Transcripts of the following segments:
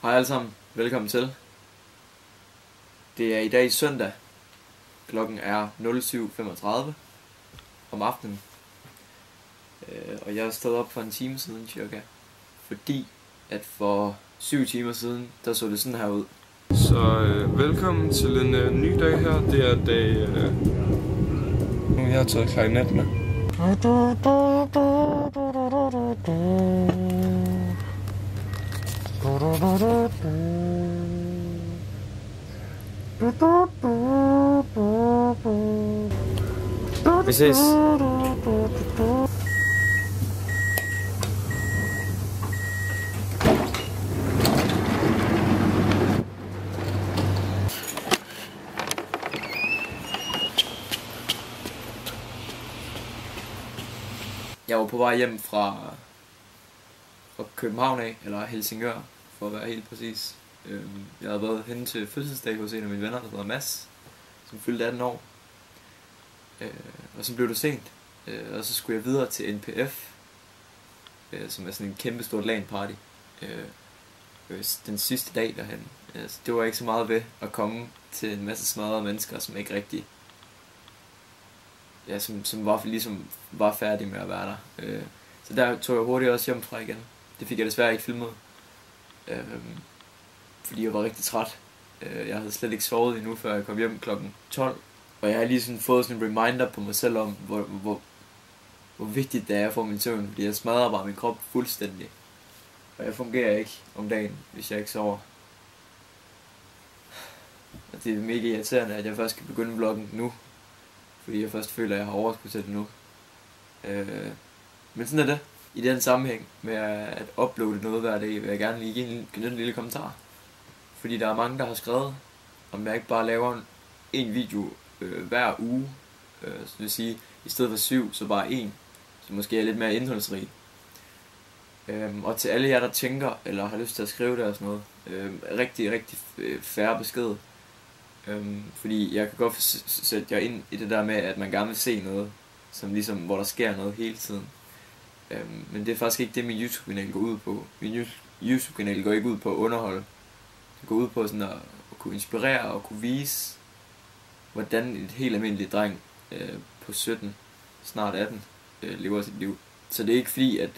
Hej alle sammen, velkommen til. Det er i dag søndag. Klokken er 07:35 om aftenen. Og jeg er stået op for en time siden cirka. Fordi at for 7 timer siden, der så det sådan her ud. Så velkommen til en ny dag her. Det er dag... Nu har jeg taget klarinet med. Vi ses. Jeg var på vej hjem fra København af, eller Helsingør, for at være helt præcis. Jeg havde været henne til fødselsdag hos en af mine venner, der hedder Mads, som fyldte 18 år. Og så blev det sent, og så skulle jeg videre til NPF, som er sådan en kæmpe stor LAN-party, den sidste dag derhen. Så det var ikke så meget ved at komme til en masse smadrede mennesker, som ikke rigtig, ja, som var færdige med at være der. Så der tog jeg hurtigt også hjem fra igen. Det fik jeg desværre ikke filmet, fordi jeg var rigtig træt. Jeg havde slet ikke sovet endnu, før jeg kom hjem klokken 12. Og jeg har lige sådan fået sådan en reminder på mig selv om, hvor vigtigt det er at få min søvn, fordi jeg smadrer bare min krop fuldstændig. Og jeg fungerer ikke om dagen, hvis jeg ikke sover. Og det er mega irriterende, at jeg først skal begynde vloggen nu, fordi jeg først føler, at jeg har overskud til det nu. Men sådan er det. I den sammenhæng med at uploade noget hver dag, vil jeg gerne lige give en lille kommentar. Fordi der er mange, der har skrevet, om jeg ikke bare laver en video hver uge. Så det vil sige, i stedet for 7, så bare 1. Så måske er lidt mere indholdsrig. Og til alle jer, der tænker, eller har lyst til at skrive det og sådan noget, rigtig fair besked. Fordi jeg kan godt sætte jer ind i det der med, at man gerne vil se noget, som ligesom, hvor der sker noget hele tiden. Men det er faktisk ikke det, min YouTube-kanal går ud på. Min YouTube-kanal går ikke ud på at underholde. Det går ud på sådan at kunne inspirere og kunne vise, hvordan et helt almindeligt dreng på 17, snart 18, lever sit liv. Så det er ikke fordi, at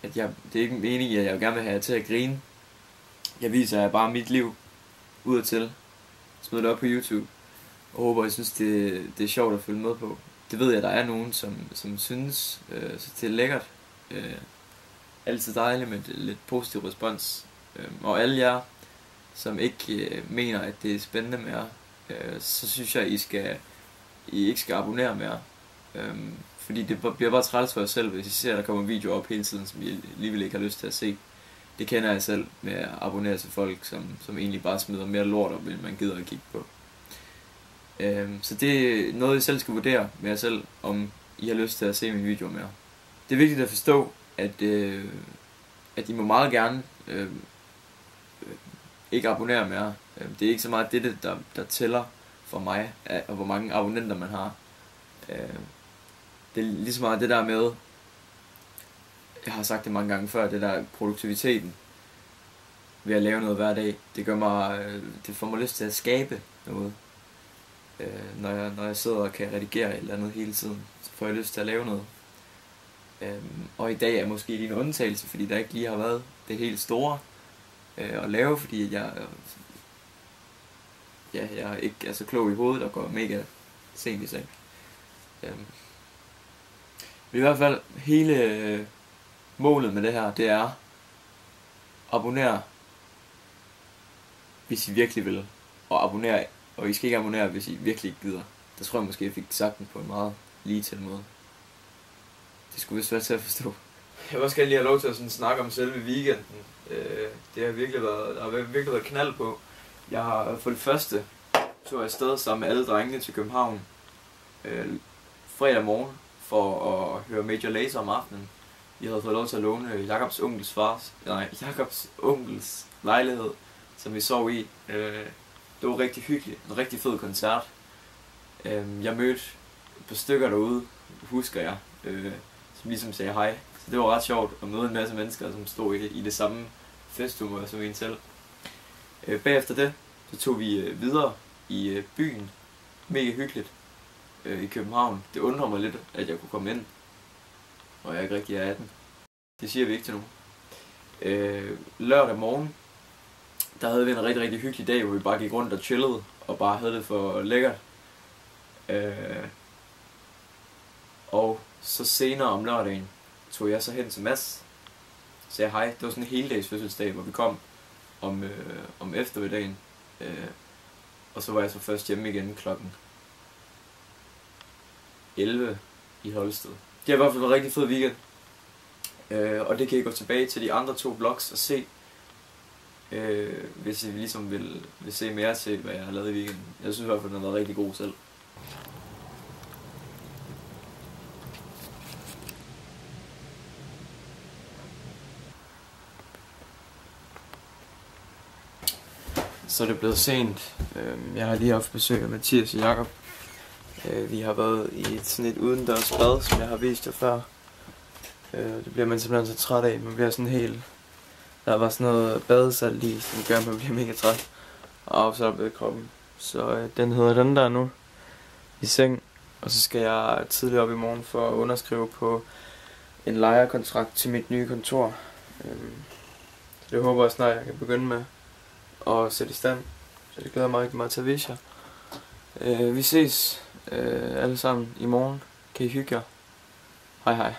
det er ikke meningen, at jeg gerne vil have jer til at grine. Jeg viser jer bare mit liv udadtil. Smid det op på YouTube. Og håber, I synes, det er sjovt at følge med på. Det ved jeg, der er nogen, som synes, så det er lækkert. Altid dejligt med lidt positiv respons. Og alle jer, som ikke mener, at det er spændende mere, så synes jeg, I ikke skal abonnere mere. Fordi det bliver bare træls for jer selv, hvis I ser, at der kommer videoer op hele tiden, som I alligevel ikke har lyst til at se. Det kender jeg selv med at abonnere til folk, som egentlig bare smider mere lort op, end man gider at kigge på. Så det er noget, I selv skal vurdere med jer selv, om I har lyst til at se mine videoer mere. Det er vigtigt at forstå, at I må meget gerne ikke abonnere mere. Det er ikke så meget det, der tæller for mig, og hvor mange abonnenter man har. Det er lige så meget det der med, jeg har sagt det mange gange før, det der produktiviteten ved at lave noget hver dag, det får mig lyst til at skabe noget. Når jeg sidder og kan redigere et eller andet hele tiden, så får jeg lyst til at lave noget. Og i dag er måske lige en undtagelse, fordi der ikke lige har været det helt store at lave, fordi jeg ikke er så klog i hovedet og går mega sent i seng. Men i hvert fald, hele målet med det her, det er abonnere, hvis I virkelig vil. Og abonnere, og I skal ikke abonnere, hvis I virkelig ikke gider. Der tror jeg måske, jeg fik sagt den på en meget lige til måde. Det skulle vist være til at forstå. Jeg vil også gerne lige have lov til at sådan snakke om selve weekenden. Der har virkelig været knald på. Jeg har for det første tog jeg afsted sammen med alle drengene til København fredag morgen for at høre Major Lazer om aftenen. Jeg havde fået lov til at låne Jakobs onkels lejlighed, som vi sov i. Det var rigtig hyggeligt, en rigtig fed koncert. Jeg mødte et par stykker derude, husker jeg, som ligesom sagde hej. Så det var ret sjovt at møde en masse mennesker, som stod i det samme festhumør som en selv. Bagefter det, så tog vi videre i byen. Mega hyggeligt i København. Det undrer mig lidt, at jeg kunne komme ind, og jeg ikke rigtig er 18. Det siger vi ikke til nogen. Lørdag morgen, der havde vi en rigtig, rigtig hyggelig dag, hvor vi bare gik rundt og chillede, og bare havde det for lækkert. Og så senere om lørdagen, tog jeg så hen til Mads, sagde hej. Det var sådan en heldags fødselsdag, hvor vi kom om eftermiddagen. Og så var jeg så først hjemme igen klokken 11 i Holsted. Det har i hvert fald været en rigtig fed weekend. Og det kan I gå tilbage til de andre 2 vlogs og se, hvis I ligesom vil se mere til, hvad jeg har lavet i weekenden. Jeg synes i hvert fald, den har været rigtig god selv. Så er det blevet sent. Jeg har lige haft besøg af Mathias og Jakob. Vi har været i sådan et udendørs bad, som jeg har vist jer før. Det bliver man simpelthen så træt af. Man bliver sådan helt... Der var sådan noget badesalt i, som gør, at man bliver mega træt og afslappet i kroppen. Så den hedder den der nu i seng. Og så skal jeg tidligere op i morgen for at underskrive på en lejerkontrakt til mit nye kontor. Så det håber jeg snart, jeg kan begynde med at sætte i stand. Så det glæder mig rigtig meget til at vise jer. Vi ses alle sammen i morgen. Kan I hygge jer? Hej hej.